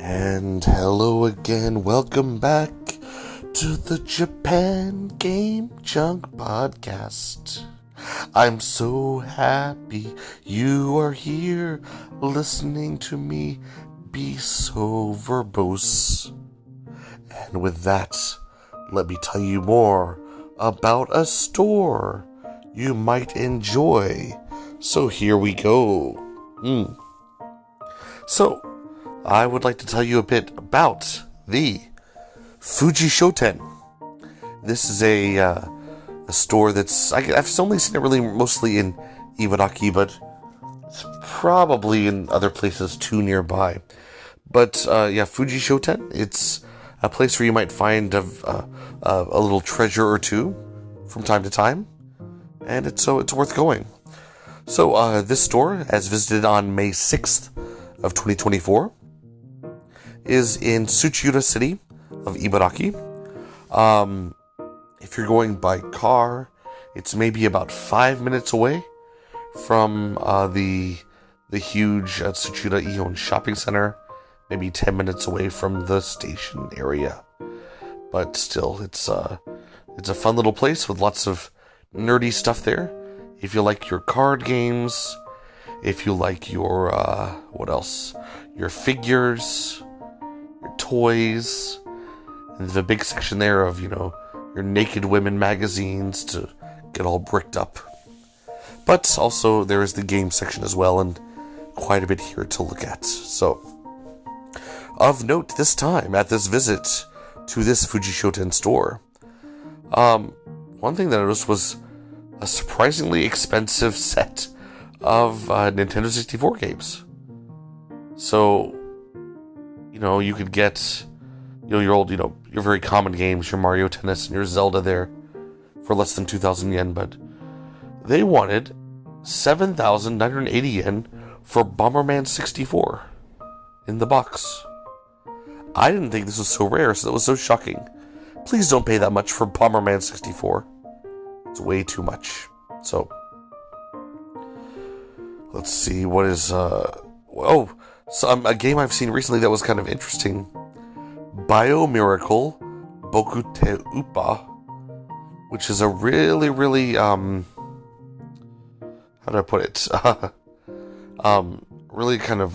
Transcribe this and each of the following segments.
And hello again, welcome back to the Japan Game Junk Podcast. I'm so happy you are here listening to me be so verbose. And with that, let me tell you more about a store you might enjoy. So here we go. So, I would like to tell you a bit about the Fuji Shoten. This is a store that's... I've only seen it really mostly in Ibaraki, but it's probably in other places too nearby. But Fuji Shoten, it's a place where you might find a little treasure or two from time to time, and it's worth going. So this store, as visited on May 6th of 2024, is in Tsuchiura city of Ibaraki. If you're going by car, it's maybe about 5 minutes away from the huge Tsuchiura Ion shopping center, maybe 10 minutes away from the station area. But still, it's a fun little place with lots of nerdy stuff there. If you like your card games, if you like your your figures, your toys, and there's a big section there of, your naked women magazines to get all bricked up. But also there is the game section as well, and quite a bit here to look at. So, of note this time at this visit to this Fuji Shoten store, one thing that I noticed was a surprisingly expensive set of Nintendo 64 games. So, you could get, your old, your very common games, your Mario Tennis and your Zelda there for less than 2,000 yen, but they wanted 7,980 yen for Bomberman 64 in the box. I didn't think this was so rare, so that was so shocking. Please don't pay that much for Bomberman 64. It's way too much. So, let's see, what is, a game I've seen recently that was kind of interesting. Bio Miracle Boku Te Upa, which is a really, really, how do I put it? Really kind of,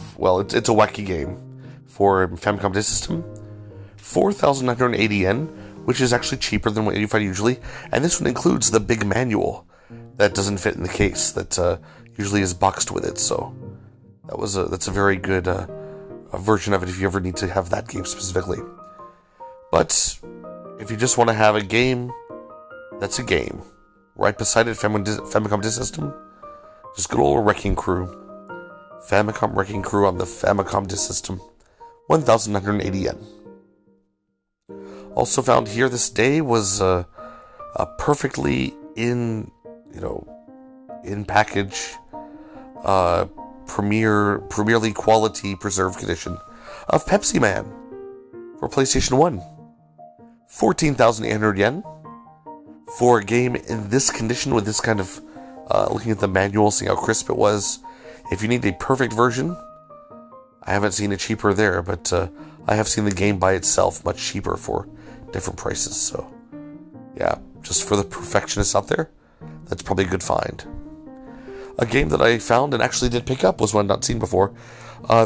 it's a wacky game for Famicom Disk System. 4,980 yen, which is actually cheaper than what you find usually. And this one includes the big manual that doesn't fit in the case that usually is boxed with it. So that's a very good a version of it if you ever need to have that game specifically. But if you just want to have a game, that's a game. Right beside it, Famicom Disk System, just good old Wrecking Crew. Famicom Wrecking Crew on the Famicom Disk System. 1,980 yen. Also found here this day was a perfectly in package, premierly quality preserved condition of Pepsi Man for PlayStation 1. 14,800 yen for a game in this condition with this kind of, looking at the manual, seeing how crisp it was. If you need a perfect version, I haven't seen it cheaper there, but I have seen the game by itself much cheaper for different prices. So, yeah, just for the perfectionists out there, that's probably a good find. A game that I found and actually did pick up was one not seen before.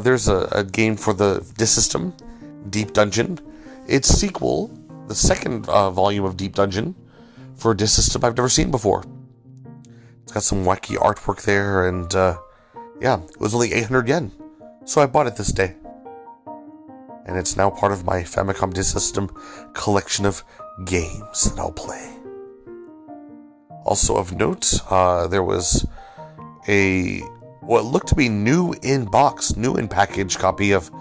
There's a game for the Disk System, Deep Dungeon. Its sequel, the second volume of Deep Dungeon for a Disk System I've never seen before. It's got some wacky artwork there, and it was only 800 yen. So I bought it this day. And it's now part of my Famicom Disk System collection of games that I'll play. Also of note, there was what looked to be new in package copy of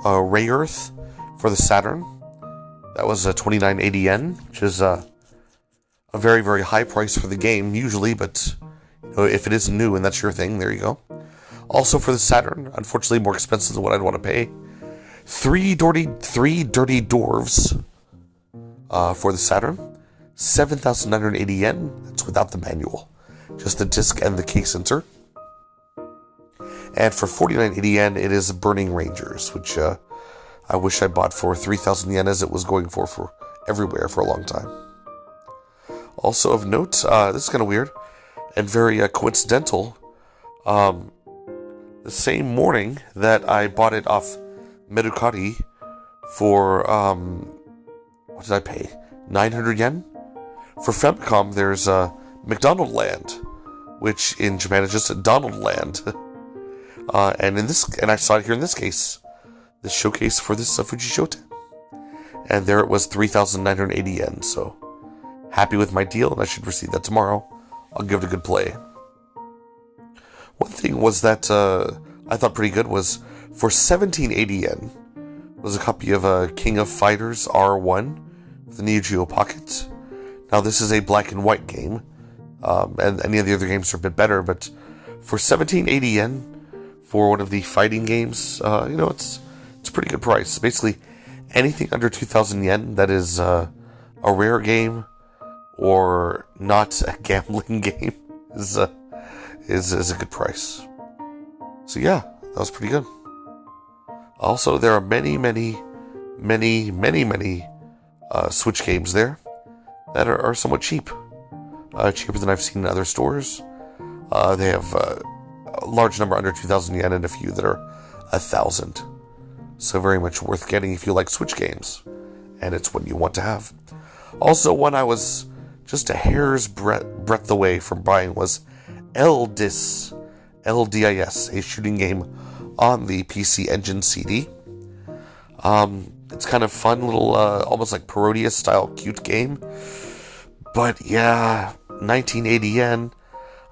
Ray Earth for the Saturn. That was 2980 yen, which is a very, very high price for the game usually, but if it is new and that's your thing, there you go. Also for the Saturn, unfortunately more expensive than what I'd want to pay. Three dirty dwarves for the Saturn. 7,980 yen. That's without the manual. Just the disc and the case insert. And for 49.80 yen, it is Burning Rangers, which I wish I bought for 3,000 yen as it was going for everywhere for a long time. Also of note, this is kind of weird and very coincidental. The same morning that I bought it off Mercari for, what did I pay? 900 yen? For Famicom, there's McDonald Land, which in Japan is just a Donald Land. And I saw it here in this case, the showcase for this Fuji Shoten. And there it was 3,980 yen, so happy with my deal, and I should receive that tomorrow. I'll give it a good play. One thing was that I thought pretty good was for 1780 yen was a copy of King of Fighters R1 with the Neo Geo Pocket. Now this is a black and white game, and any of the other games are a bit better, but for 1780 yen for one of the fighting games, it's a pretty good price. Basically, anything under 2,000 yen that is a rare game or not a gambling game is a good price. So yeah, that was pretty good. Also, there are many Switch games there that are somewhat cheap. Cheaper than I've seen in other stores. They have a large number under 2,000 yen and a few that are 1,000. So very much worth getting if you like Switch games. And it's what you want to have. Also, one I was just a hair's breadth away from buying was LDIS, a shooting game on the PC Engine CD. It's kind of fun, little, almost like Parodius style cute game. But yeah, 1980 yen.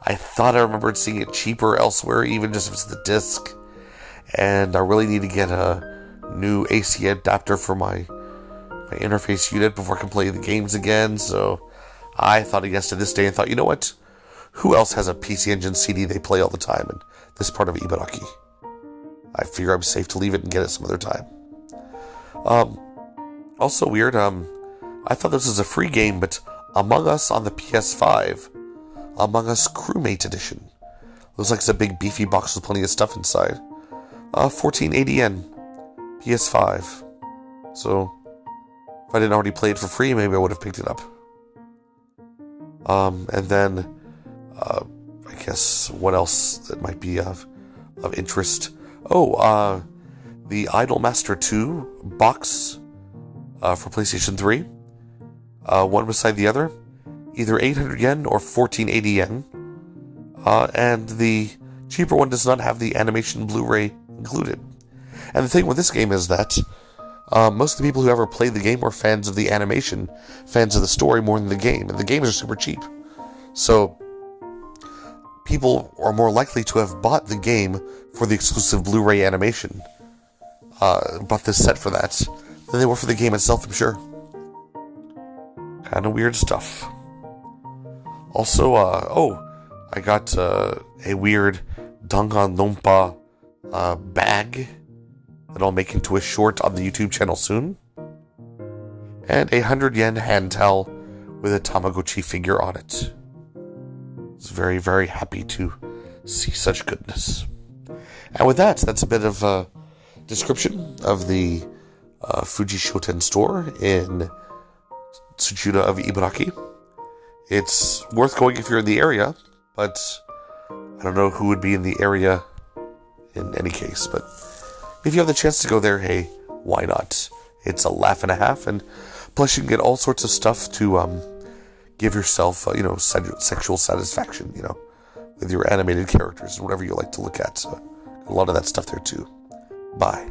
I thought I remembered seeing it cheaper elsewhere, even just if it's the disc. And I really need to get a new AC adapter for my interface unit before I can play the games again. So I thought of yes to this day and thought, you know what? Who else has a PC Engine CD they play all the time in this part of Ibaraki? I figure I'm safe to leave it and get it some other time. Also weird, I thought this was a free game, but Among Us on the PS5, Among Us Crewmate Edition. Looks like it's a big beefy box with plenty of stuff inside. 1480 yen, PS5. So, if I didn't already play it for free, maybe I would have picked it up. And then, I guess, what else that might be of interest? Oh, the Idolmaster 2 box for PlayStation 3. One beside the other. Either 800 yen or 1480 yen. And the cheaper one does not have the animation Blu-ray included. And the thing with this game is that most of the people who ever played the game were fans of the animation, fans of the story more than the game. And the games are super cheap. So people are more likely to have bought the game for the exclusive Blu-ray animation. Bought this set for that than they were for the game itself, I'm sure. Kind of weird stuff. Also, I got a weird Danganronpa bag that I'll make into a short on the YouTube channel soon. And a 100 yen hand towel with a Tamagotchi figure on it. I was very, very happy to see such goodness. And with that, that's a bit of a description of the Fuji Shoten store in Tsuchiura of Ibaraki. It's worth going if you're in the area, but I don't know who would be in the area in any case. But if you have the chance to go there, hey, why not? It's a laugh and a half, and plus you can get all sorts of stuff to give yourself, sexual satisfaction, with your animated characters and whatever you like to look at. So a lot of that stuff there too. Bye.